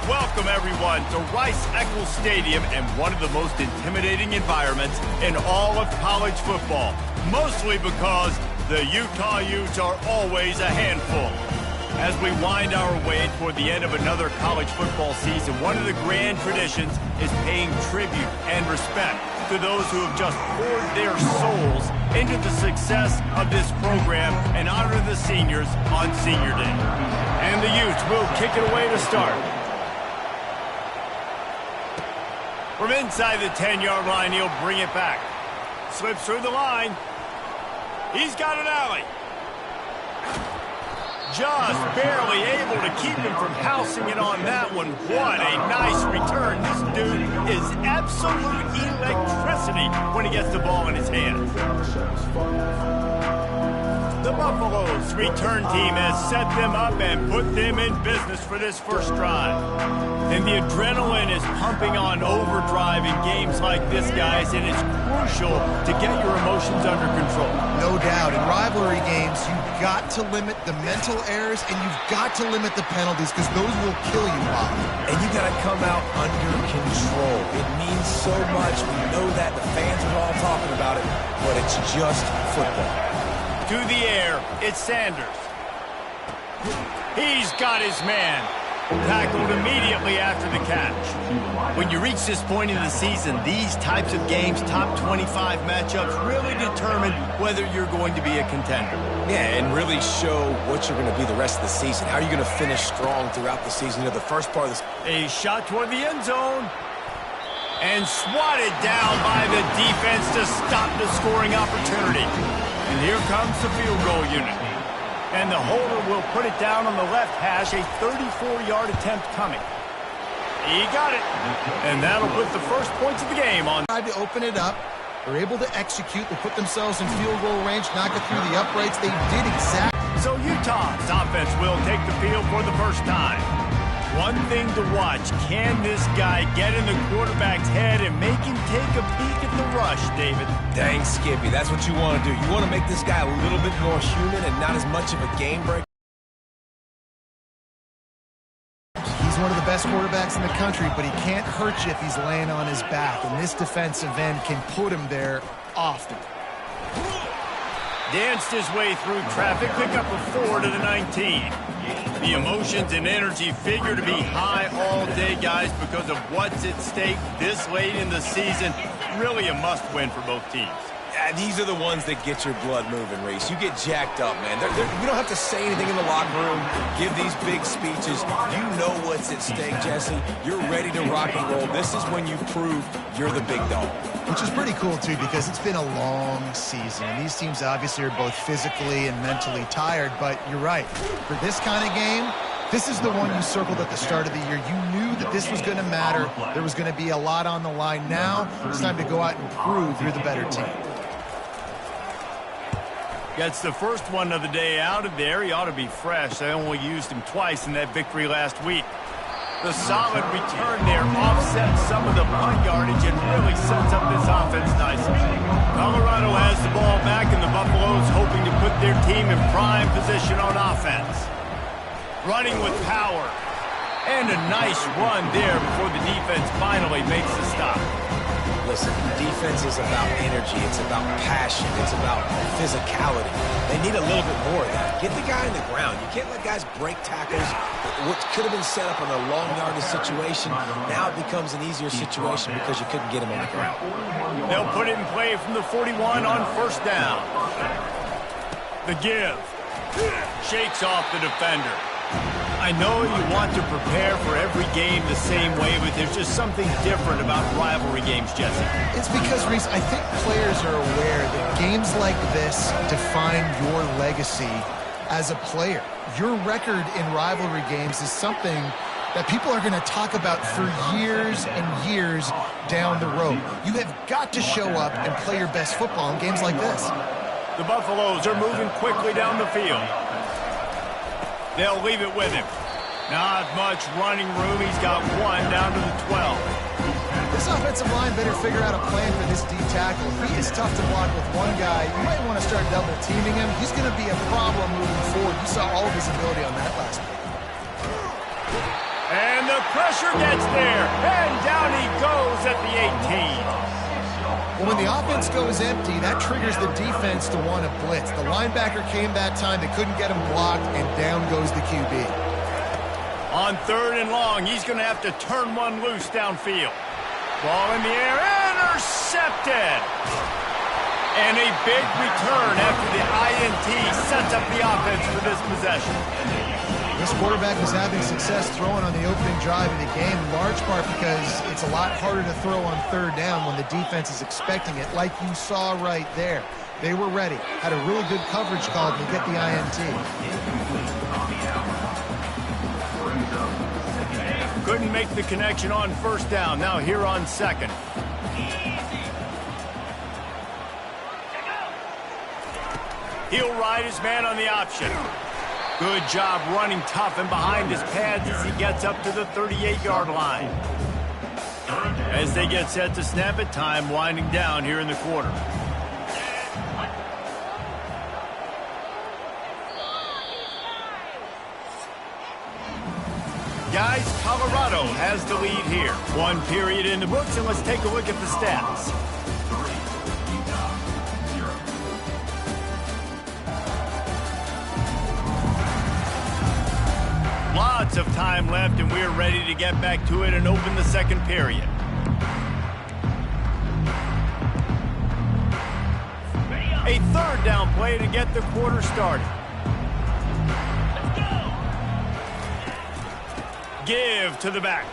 Welcome, everyone, to Rice-Eccles Stadium and one of the most intimidating environments in all of college football, mostly because the Utah Utes are always a handful. As we wind our way toward the end of another college football season, one of the grand traditions is paying tribute and respect to those who have just poured their souls into the success of this program and honor the seniors on Senior Day. And the Utes will kick it away to start. From inside the 10-yard line, he'll bring it back. Slips through the line. He's got an alley. Just barely able to keep him from housing it on that one. What a nice return. This dude is absolute electricity when he gets the ball in his hands. The Buffaloes return team has set them up and put them in business for this first drive. And the adrenaline is pumping on overdrive in games like this, guys, and it's crucial to get your emotions under control. No doubt. In rivalry games, you've got to limit the mental errors and you've got to limit the penalties because those will kill you, Bob. And you got to come out under control. It means so much. We know that. The fans are all talking about it, but it's just football. To the air, it's Sanders. He's got his man. Tackled immediately after the catch. When you reach this point in the season, these types of games, top 25 matchups, really determine whether you're going to be a contender. Yeah, and really show what you're going to be the rest of the season. How are you going to finish strong throughout the season? You know, the first part of this. A shot toward the end zone. And swatted down by the defense to stop the scoring opportunity. And here comes the field goal unit. And the holder will put it down on the left hash, a 34-yard attempt coming. He got it. And that'll put the first points of the game on. Tried to open it up. They're able to execute. They put themselves in field goal range, knock it through the uprights. They did exactly. So Utah's offense will take the field for the first time. One thing to watch, can this guy get in the quarterback's head and make him take a peek at the rush, David? Dang, Skippy, that's what you want to do. You want to make this guy a little bit more human and not as much of a game breaker. He's one of the best quarterbacks in the country, but he can't hurt you if he's laying on his back, and this defensive end can put him there often. Danced his way through traffic, pick up a 4 to the 19. The emotions and energy figure to be high all day, guys, because of what's at stake this late in the season. Really a must-win for both teams. Yeah, these are the ones that get your blood moving, Reese. You get jacked up, man. You don't have to say anything in the locker room, give these big speeches. You know what's at stake, Jesse. You're ready to rock and roll. This is when you prove you're the big dog. Which is pretty cool, too, because it's been a long season. And these teams obviously are both physically and mentally tired, but you're right. For this kind of game, this is the one you circled at the start of the year. You knew that this was going to matter. There was going to be a lot on the line. Now it's time to go out and prove you're the better team. Gets the first one of the day out of there. He ought to be fresh. They only used him twice in that victory last week. The solid return there offsets some of the punt yardage and really sets up this offense nicely. Colorado has the ball back, and the Buffaloes hoping to put their team in prime position on offense. Running with power. And a nice run there before the defense finally makes the stop. Listen, defense is about energy. It's about passion. It's about physicality. They need a little bit more of that. Get the guy on the ground. You can't let guys break tackles. What could have been set up on a long yardage situation, now it becomes an easier situation because you couldn't get him on the ground. They'll put it in play from the 41 on first down. The give. Shakes off the defender. I know you want to prepare for every game the same way, but there's just something different about rivalry games, Jesse. It's because, Reese, I think players are aware that games like this define your legacy as a player. Your record in rivalry games is something that people are going to talk about for years and years down the road. You have got to show up and play your best football in games like this. The Buffaloes are moving quickly down the field. They'll leave it with him. Not much running room. He's got one down to the 12. This offensive line better figure out a plan for this D tackle. He is tough to block with one guy. You might want to start double teaming him. He's going to be a problem moving forward. You saw all of his ability on that last play. And the pressure gets there. And down he goes at the 18. Well, when the offense goes empty, that triggers the defense to want to blitz. The linebacker came that time. They couldn't get him blocked, and down goes the QB. On 3rd and long, he's going to have to turn one loose downfield. Ball in the air, intercepted. And a big return after the INT sets up the offense for this possession. This quarterback was having success throwing on the opening drive of the game, in large part because it's a lot harder to throw on 3rd down when the defense is expecting it, like you saw right there. They were ready, had a really good coverage call to get the INT. Couldn't make the connection on 1st down. Now here on 2nd. He'll ride his man on the option. Good job running tough and behind his pads as he gets up to the 38-yard line. As they get set to snap it, time winding down here in the quarter. Guys, Colorado has the lead here. 1 period in the books, and let's take a look at the stats. Lots of time left, and we're ready to get back to it and open the 2nd period. A 3rd down play to get the quarter started. Give to the back.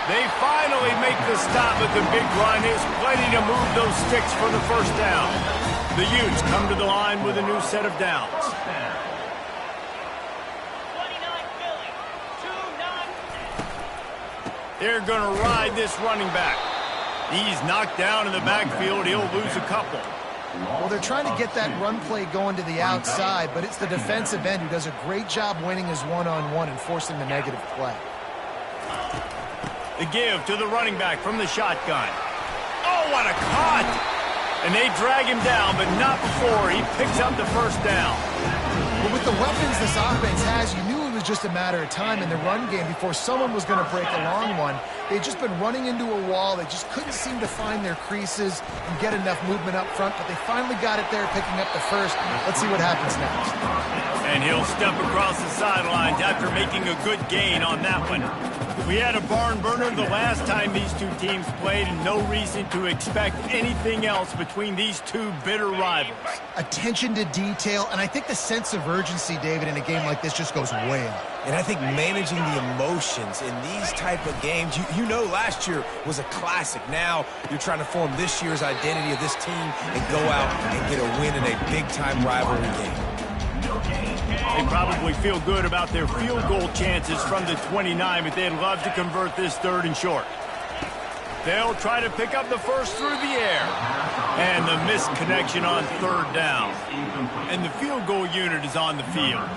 They finally make the stop, but the big run is plenty to move those sticks for the 1st down. The Utes come to the line with a new set of downs. They're going to ride this running back. He's knocked down in the backfield. He'll lose a couple. Well, they're trying to get that run play going to the outside, but it's the defensive end who does a great job winning his one-on-one and forcing the negative play. The give to the running back from the shotgun. Oh, what a cut! And they drag him down, but not before he picks up the 1st down. But with the weapons this offense has, you knew it was just a matter of time in the run game before someone was going to break a long one. They'd just been running into a wall. They just couldn't seem to find their creases and get enough movement up front, but they finally got it there, picking up the 1st. Let's see what happens next. And he'll step across the sidelines after making a good gain on that one. We had a barn burner the last time these two teams played, and no reason to expect anything else between these two bitter rivals. Attention to detail, and I think the sense of urgency, David, in a game like this just goes way up. And I think managing the emotions in these type of games, you know last year was a classic. Now you're trying to form this year's identity of this team and go out and get a win in a big-time rivalry game. They probably feel good about their field goal chances from the 29, but they'd love to convert this 3rd and short. They'll try to pick up the 1st through the air. And the missed connection on 3rd down. And the field goal unit is on the field.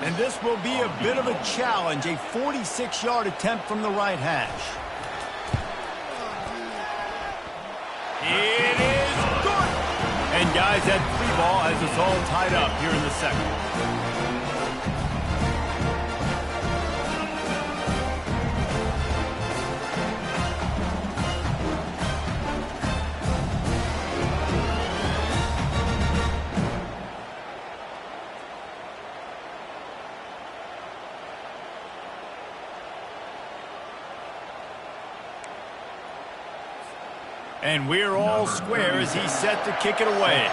And this will be a bit of a challenge, a 46-yard attempt from the right hash. It is good! And guys, that free ball has us all tied up here in the 2nd. And we're all square as he's set to kick it away.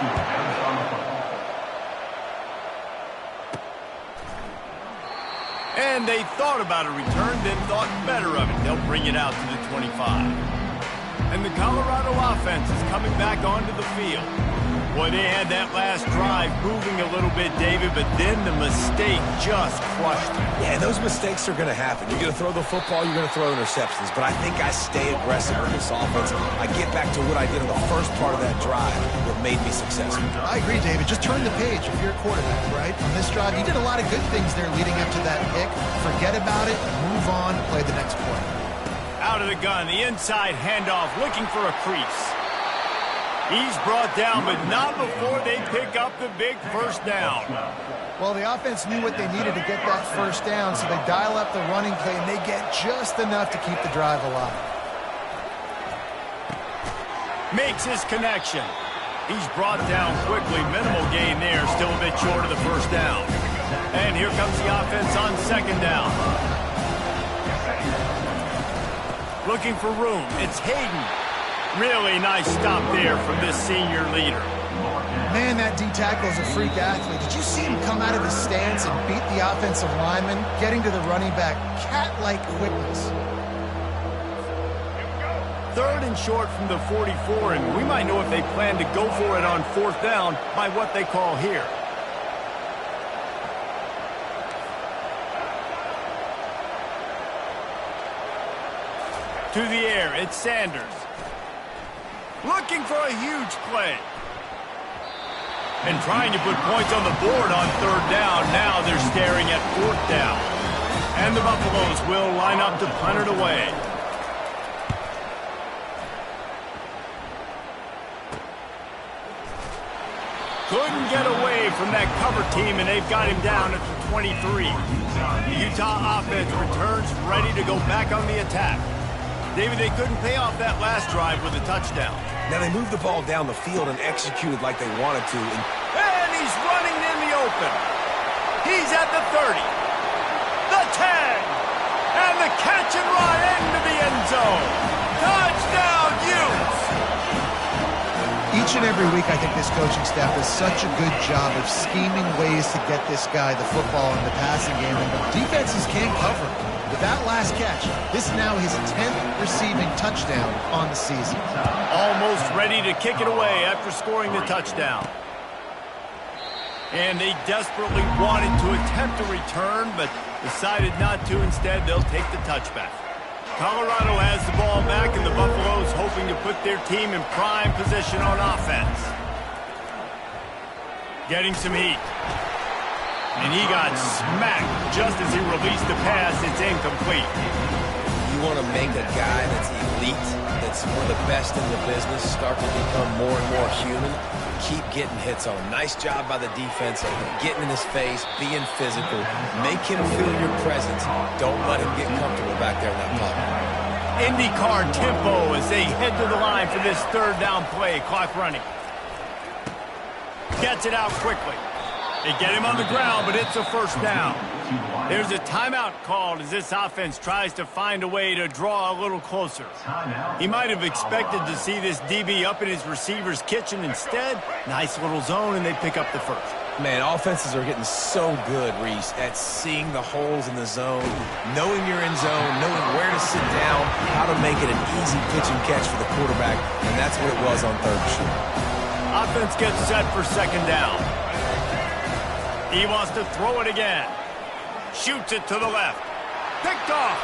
And they thought about a return, then thought better of it. They'll bring it out to the 25. And the Colorado offense is coming back onto the field. Boy, they had that last drive moving a little bit, David, but then the mistake just crushed them. Yeah, those mistakes are going to happen. You're going to throw the football, you're going to throw interceptions. But I think I stay aggressive in this offense. I get back to what I did on the first part of that drive, what made me successful. I agree, David. Just turn the page if you're a quarterback, right? On this drive, you did a lot of good things there leading up to that pick. Forget about it, move on, play the next play. Out of the gun, the inside handoff, looking for a crease. He's brought down, but not before they pick up the big first down. Well, the offense knew what they needed to get that first down, so they dial up the running play, and they get just enough to keep the drive alive. Makes his connection. He's brought down quickly. Minimal gain there, still a bit short of the first down. And here comes the offense on second down. Looking for room. It's Hayden. Really nice stop there from this senior leader. Man, that D-tackle is a freak athlete. Did you see him come out of his stance and beat the offensive lineman, getting to the running back? Cat-like quickness. Third and short from the 44, and we might know if they plan to go for it on fourth down by what they call here. To the air, it's Sanders. Looking for a huge play. And trying to put points on the board on third down. Now they're staring at fourth down. And the Buffaloes will line up to punt it away. Couldn't get away from that cover team, and they've got him down at the 23. The Utah offense returns ready to go back on the attack. David, they couldn't pay off that last drive with a touchdown. Now they moved the ball down the field and executed like they wanted to. And he's running in the open. He's at the 30. The 10. And the catch and run into the end zone. Touchdown, Utes! Each and every week, I think this coaching staff does such a good job of scheming ways to get this guy the football in the passing game, and the defenses can't cover him. With that last catch, this is now his 10th receiving touchdown on the season. Almost ready to kick it away after scoring the touchdown. And they desperately wanted to attempt a return, but decided not to. Instead, they'll take the touchback. Colorado has the ball back, and the Buffaloes hoping to put their team in prime position on offense. Getting some heat. And he got smacked just as he released the pass. It's incomplete. You want to make a guy that's elite, that's one of the best in the business, start to become more and more human, keep getting hits on him. Nice job by the defense of getting in his face, being physical. Make him feel your presence. Don't let him get comfortable back there in that pocket. IndyCar tempo as they head to the line for this third down play. Clock running. Gets it out quickly. They get him on the ground, but it's a first down. There's a timeout called as this offense tries to find a way to draw a little closer. He might have expected to see this DB up in his receiver's kitchen. Instead, nice little zone, and they pick up the first. Man, offenses are getting so good, Reese, at seeing the holes in the zone, knowing you're in zone, knowing where to sit down, how to make it an easy pitch and catch for the quarterback, and that's what it was on third and short. Offense gets set for second down. He wants to throw it again. Shoots it to the left. Picked off.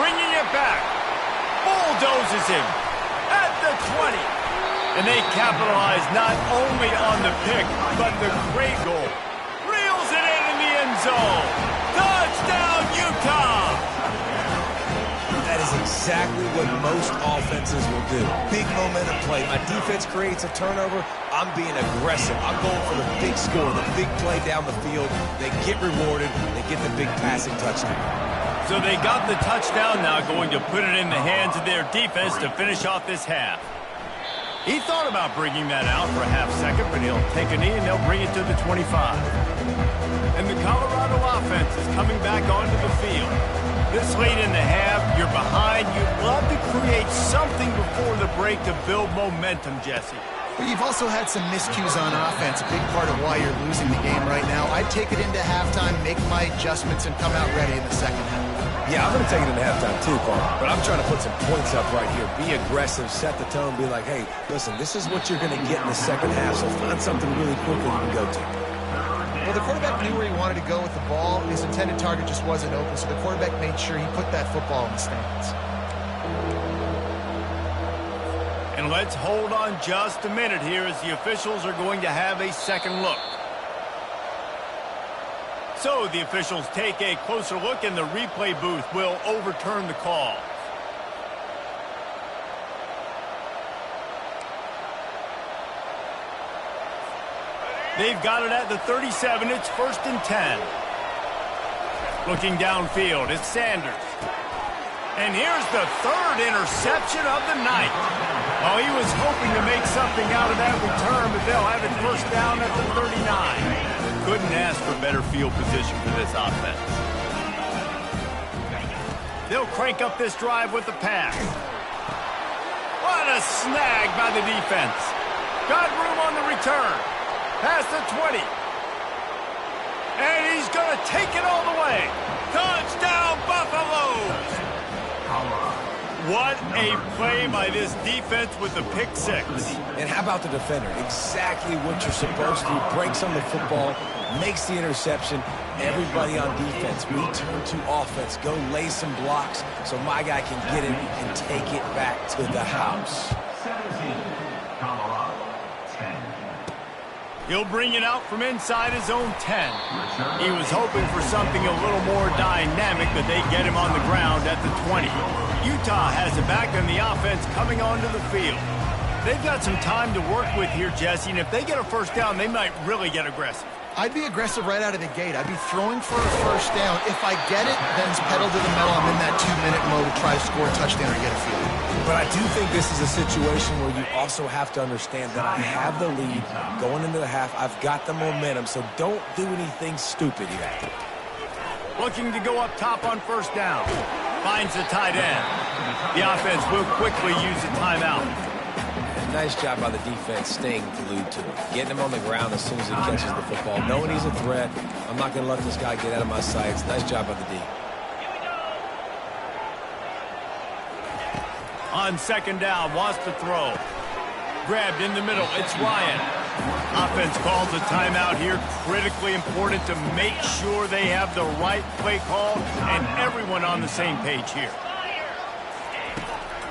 Bringing it back. Bulldozes him at the 20. And they capitalize not only on the pick, but the great goal. Reels it in the end zone. Touchdown, Utah! That is exactly what most offenses will do. Big momentum play. My defense creates a turnover. I'm being aggressive. I'm going for the big score, the big play down the field. They get rewarded. They get the big passing touchdown. So they got the touchdown, now going to put it in the hands of their defense to finish off this half. He thought about bringing that out for a half second, but he'll take a knee and they'll bring it to the 25. And the Colorado offense is coming back onto the field. This late in the half, you're behind. You'd love to create something before the break to build momentum, Jesse. But you've also had some miscues on offense, a big part of why you're losing the game right now. I'd take it into halftime, make my adjustments, and come out ready in the second half. Yeah, I'm going to take it into halftime too, Carl. But I'm trying to put some points up right here. Be aggressive, set the tone, be like, hey, listen, this is what you're going to get in the second half, so find something really quickly you can go to. Well, the quarterback knew where he wanted to go with the ball. His intended target just wasn't open, so the quarterback made sure he put that football in the stands. And let's hold on just a minute here as the officials are going to have a second look. So the officials take a closer look, and the replay booth will overturn the call. They've got it at the 37. It's 1st and 10. Looking downfield, it's Sanders. And here's the 3rd interception of the night. Well, he was hoping to make something out of that return, but they'll have it 1st down at the 39. Couldn't ask for better field position for this offense. They'll crank up this drive with the pass. What a snag by the defense. Got room on the return. Past the 20. And he's going to take it all the way. Touchdown, Buffaloes! What a play by this defense with the pick 6. And how about the defender? Exactly what you're supposed to do. Breaks on the football, makes the interception. Everybody on defense, return to offense. Go lay some blocks so my guy can get it and take it back to the house. He'll bring it out from inside his own 10. He was hoping for something a little more dynamic, but they get him on the ground at the 20. Utah has it back on the offense coming onto the field. They've got some time to work with here, Jesse, and if they get a 1st down, they might really get aggressive. I'd be aggressive right out of the gate. I'd be throwing for a 1st down. If I get it, then it's pedal to the metal. I'm in that 2-minute mode to try to score a touchdown or get a field. But I do think this is a situation where you also have to understand that I have the lead going into the half. I've got the momentum, so don't do anything stupid here. Looking to go up top on 1st down. Finds the tight end. The offense will quickly use a timeout. Nice job by the defense staying glued to him. Getting him on the ground as soon as he catches the football. Knowing he's a threat. I'm not going to let this guy get out of my sights. Nice job by the D. On 2nd down, wants to throw. Grabbed in the middle, it's Ryan. Offense calls a timeout here. Critically important to make sure they have the right play call and everyone on the same page here.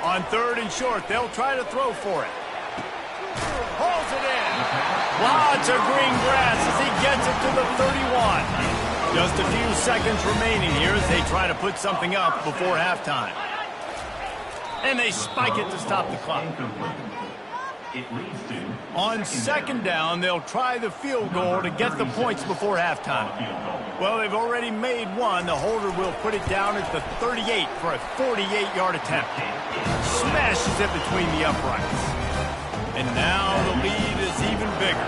On 3rd and short, they'll try to throw for it. Pulls it in. Lots of green grass as he gets it to the 31. Just a few seconds remaining here as they try to put something up before halftime. And they spike it to stop the clock. On 2nd down, they'll try the field goal to get the points before halftime. Well, they've already made one. The holder will put it down at the 38 for a 48-yard attempt. Smashes it between the uprights. And now the lead is even bigger.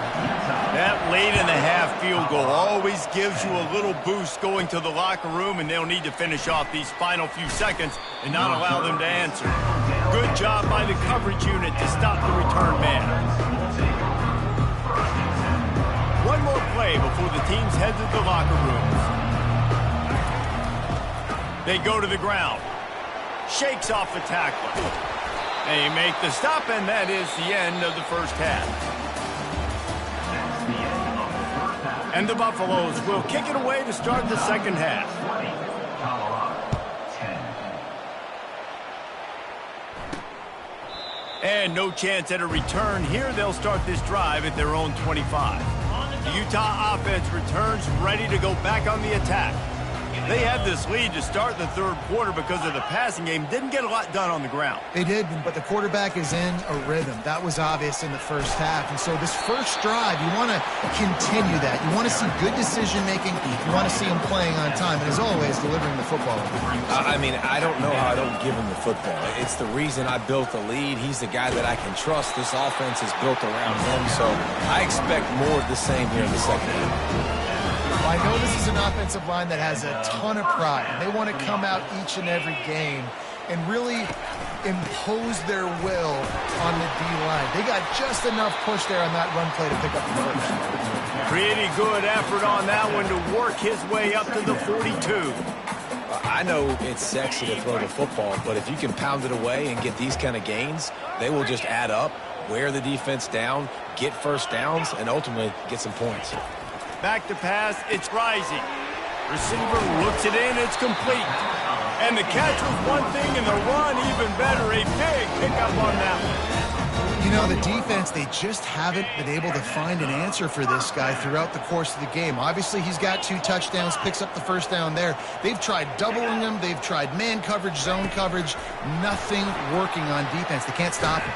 That late-in-the-half field goal always gives you a little boost going to the locker room, and they'll need to finish off these final few seconds and not allow them to answer. Good job by the coverage unit to stop the return man. One more play before the teams head to the locker rooms. They go to the ground. Shakes off the tackler. They make the stop, and that is the end of the 1st half. And the Buffaloes will kick it away to start the 2nd half. And no chance at a return here. They'll start this drive at their own 25. The Utah offense returns ready to go back on the attack. They had this lead to start the 3rd quarter because of the passing game. Didn't get a lot done on the ground. They did, but the quarterback is in a rhythm. That was obvious in the 1st half. And so this 1st drive, you want to continue that. You want to see good decision-making. You want to see him playing on time. And as always, delivering the football. I mean, I don't know how I don't give him the football. It's the reason I built the lead. He's the guy that I can trust. This offense is built around him. So I expect more of the same here in the 2nd half. I know this is an offensive line that has a ton of pride. They want to come out each and every game and really impose their will on the D-line. They got just enough push there on that run play to pick up the 1st. Pretty good effort on that one to work his way up to the 42. I know it's sexy to throw the football, but if you can pound it away and get these kind of gains, they will just add up, wear the defense down, get 1st downs, and ultimately get some points. Back to pass, it's Rising. Receiver looks it in, it's complete. And the catch was one thing, and the run even better. A big pickup on that one. You know, the defense, they just haven't been able to find an answer for this guy throughout the course of the game. Obviously, he's got 2 touchdowns, picks up the 1st down there. They've tried doubling him. They've tried man coverage, zone coverage. Nothing working on defense. They can't stop him.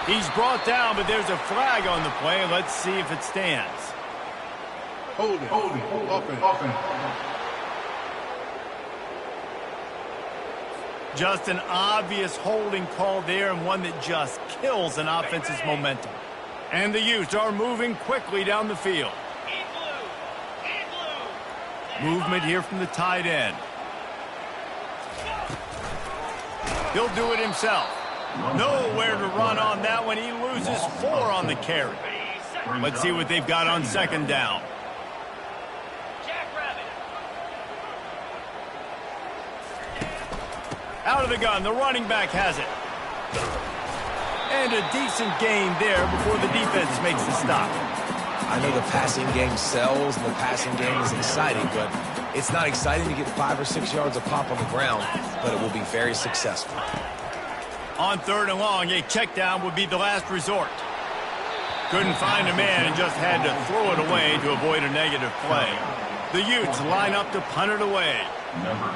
He's brought down, but there's a flag on the play. Let's see if it stands. Hold it. Offense. Just an obvious holding call there, and one that just kills an offense's momentum. And the Utes are moving quickly down the field. Movement here from the tight end. He'll do it himself. Nowhere to run on that one. He loses 4 on the carry. Let's see what they've got on second down. Out of the gun, the running back has it. And a decent gain there before the defense makes the stop. I know the passing game sells and the passing game is exciting, but it's not exciting to get 5 or 6 yards of pop on the ground, but it will be very successful. On third and long, a check down would be the last resort. Couldn't find a man and just had to throw it away to avoid a negative play. The Utes line up to punt it away.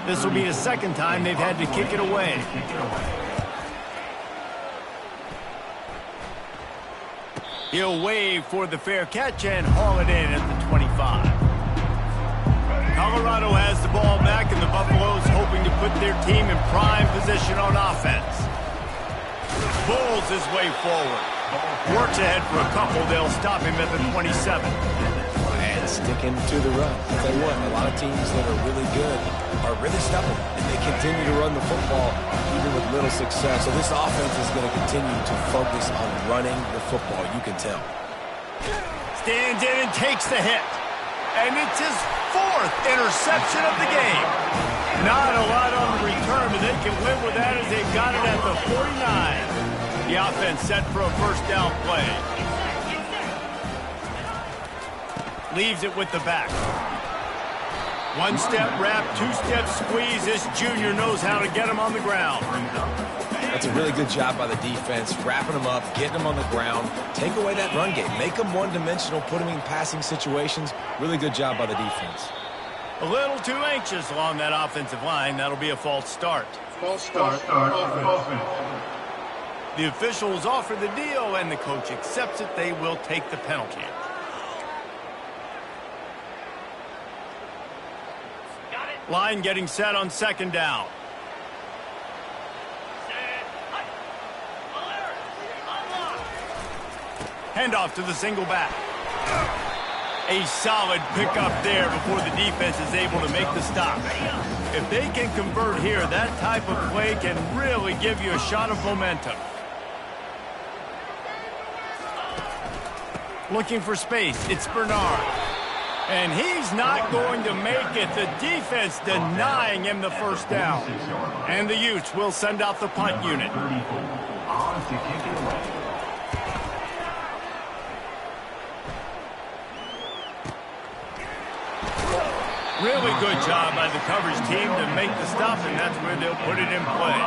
This will be the second time they've had to kick it away. He'll wave for the fair catch and haul it in at the 25. Colorado has the ball back, and the Buffaloes hoping to put their team in prime position on offense. Bulls his way forward. Works ahead for a couple. They'll stop him at the 27. And sticking to the run. I'll tell you what, a lot of teams that are really good are really stubborn, and they continue to run the football even with little success. So this offense is going to continue to focus on running the football, you can tell. Stands in and takes the hit. And it's his 4th interception of the game. Not a lot on the return, but they can live with that as they've got it at the 49. The offense set for a first down play. Leaves it with the back. 1-step wrap, 2-step squeeze. This junior knows how to get him on the ground. That's a really good job by the defense, wrapping them up, getting them on the ground, take away that run game, make them one-dimensional, put them in passing situations. Really good job by the defense. A little too anxious along that offensive line. That'll be a false start. False start. Offense. The officials offer the deal, and the coach accepts it. They will take the penalty. Line getting set on second down. Handoff to the single back. A solid pickup there before the defense is able to make the stop. If they can convert here, that type of play can really give you a shot of momentum. Looking for space, it's Bernard. And he's not going to make it. The defense denying him the first down. And the Utes will send out the punt unit. Really good job by the coverage team to make the stop, and that's where they'll put it in play.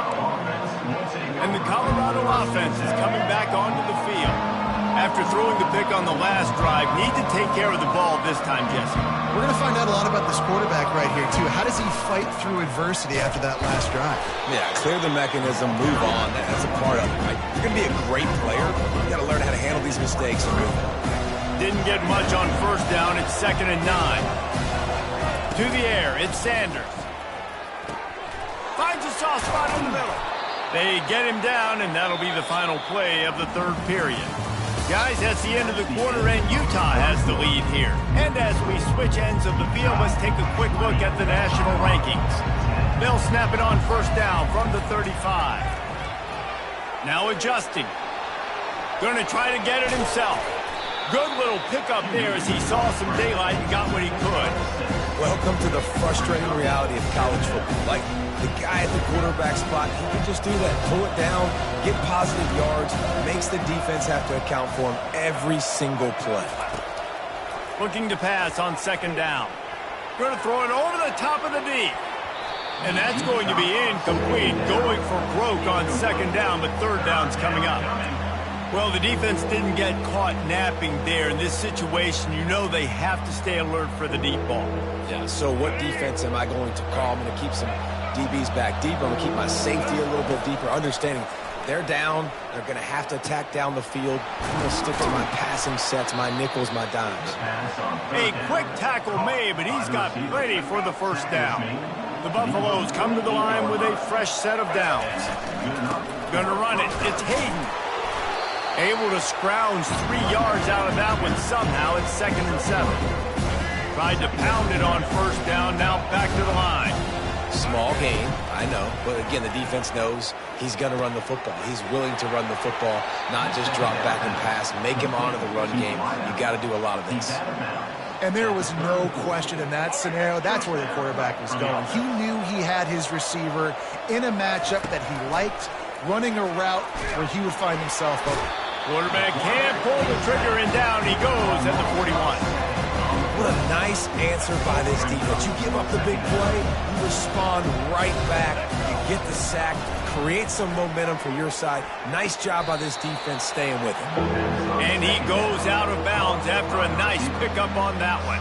And the Colorado offense is coming back onto the field. After throwing the pick on the last drive, need to take care of the ball this time, Jesse. We're going to find out a lot about this quarterback right here, too. How does he fight through adversity after that last drive? Yeah, clear the mechanism, move on. That's a part of it, right? You're going to be a great player. You got to learn how to handle these mistakes and move on. Didn't get much on first down. It's 2nd and 9. To the air, it's Sanders. Finds a soft spot in the middle. They get him down, and that'll be the final play of the third period. Guys, that's the end of the quarter, and Utah has the lead here. And as we switch ends of the field, let's take a quick look at the national rankings. They'll snap it on first down from the 35. Now adjusting. Going to try to get it himself. Good little pickup there as he saw some daylight and got what he could. Welcome to the frustrating reality of college football. Like, the guy at the quarterback spot, he can just do that. Pull it down, get positive yards, makes the defense have to account for him every single play. Looking to pass on second down. Going to throw it over the top of the D. And that's going to be incomplete. Going for broke on second down, but third down's coming up. Well, the defense didn't get caught napping there. In this situation, you know they have to stay alert for the deep ball. Yeah, so what defense am I going to call? I'm going to keep some DBs back deeper. I'm going to keep my safety a little bit deeper, understanding they're down. They're going to have to attack down the field. I'm going to stick to my passing sets, my nickels, my dimes. A quick tackle made, but he's got plenty for the first down. The Buffaloes come to the line with a fresh set of downs. Gonna run it. It's Hayden. Able to scrounge 3 yards out of that one somehow. It's 2nd and 7. Tried to pound it on first down. Now back to the line. Small gain, I know. But again, the defense knows he's going to run the football. He's willing to run the football, not just drop back and pass. Make him honor the run game. You got to do a lot of this. And there was no question in that scenario. That's where the quarterback was going. He knew he had his receiver in a matchup that he liked, running a route where he would find himself open. Quarterback can't pull the trigger, and down he goes at the 41. What a nice answer by this defense. You give up the big play, you respond right back. You get the sack, create some momentum for your side. Nice job by this defense staying with it. And he goes out of bounds after a nice pickup on that one.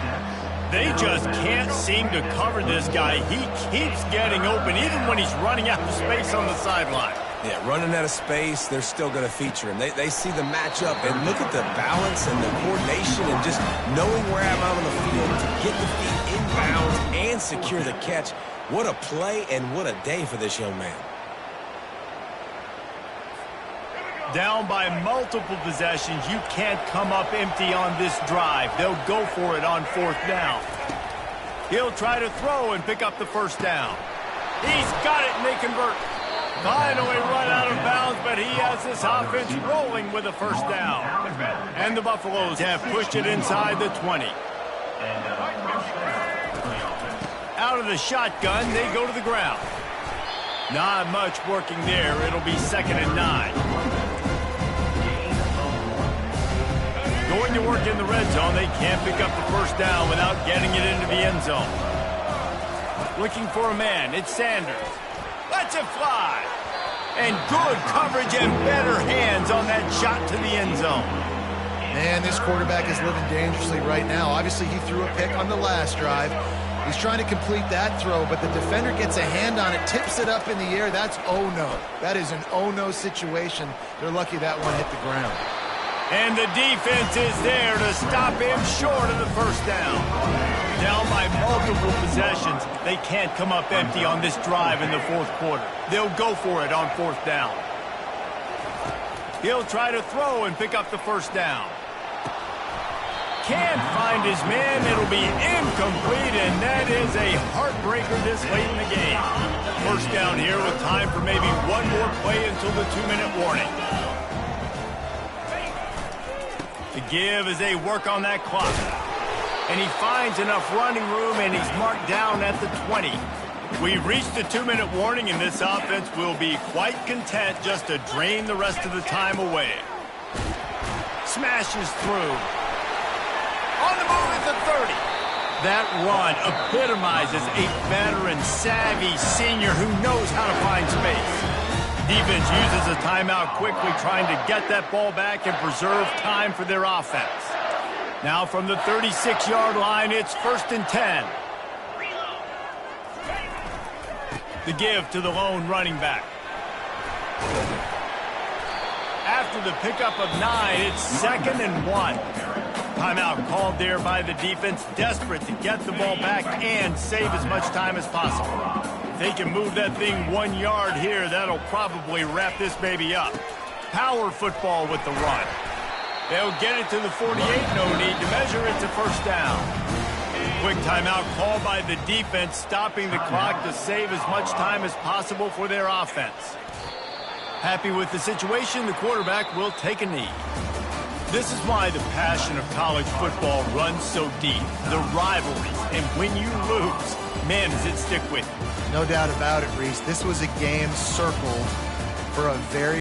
They just can't seem to cover this guy. He keeps getting open, even when he's running out of space on the sideline. Yeah, running out of space, they're still going to feature him. They see the matchup, and look at the balance and the coordination and just knowing where I'm out on the field to get the feet inbounds and secure the catch. What a play and what a day for this young man. Down by multiple possessions, you can't come up empty on this drive. They'll go for it on 4th down. He'll try to throw and pick up the first down. He's got it, and they convert. Finally run out of bounds, but he has this offense rolling with a first down. And the Buffaloes have pushed it inside the 20. Out of the shotgun, they go to the ground. Not much working there. It'll be 2nd and 9. Going to work in the red zone. They can't pick up the first down without getting it into the end zone. Looking for a man. It's Sanders. Lets it fly. And good coverage and better hands on that shot to the end zone. Man, this quarterback is living dangerously right now. Obviously, he threw a pick on the last drive. He's trying to complete that throw, but the defender gets a hand on it, tips it up in the air. That's oh no. That is an oh no situation. They're lucky that one hit the ground. And the defense is there to stop him short of the first down. Down by multiple possessions. They can't come up empty on this drive in the 4th quarter. They'll go for it on 4th down. He'll try to throw and pick up the first down. Can't find his man. It'll be incomplete, and that is a heartbreaker this late in the game. First down here with time for maybe one more play until the 2-minute warning. The give as they work on that clock. And he finds enough running room, and he's marked down at the 20. We've reached the 2-minute warning, and this offense will be quite content just to drain the rest of the time away. Smashes through. On the move at the 30. That run epitomizes a veteran, savvy senior who knows how to find space. Defense uses a timeout quickly, trying to get that ball back and preserve time for their offense. Now from the 36-yard line, it's 1st and 10. The give to the lone running back. After the pickup of 9, it's 2nd and 1. Timeout called there by the defense, desperate to get the ball back and save as much time as possible. If they can move that thing 1 yard here, that'll probably wrap this baby up. Power football with the run. They'll get it to the 48, no need to measure it to first down. Quick timeout called by the defense, stopping the clock to save as much time as possible for their offense. Happy with the situation, the quarterback will take a knee. This is why the passion of college football runs so deep. The rivalries, and when you lose, man, does it stick with you. No doubt about it, Reese. This was a game circled for a very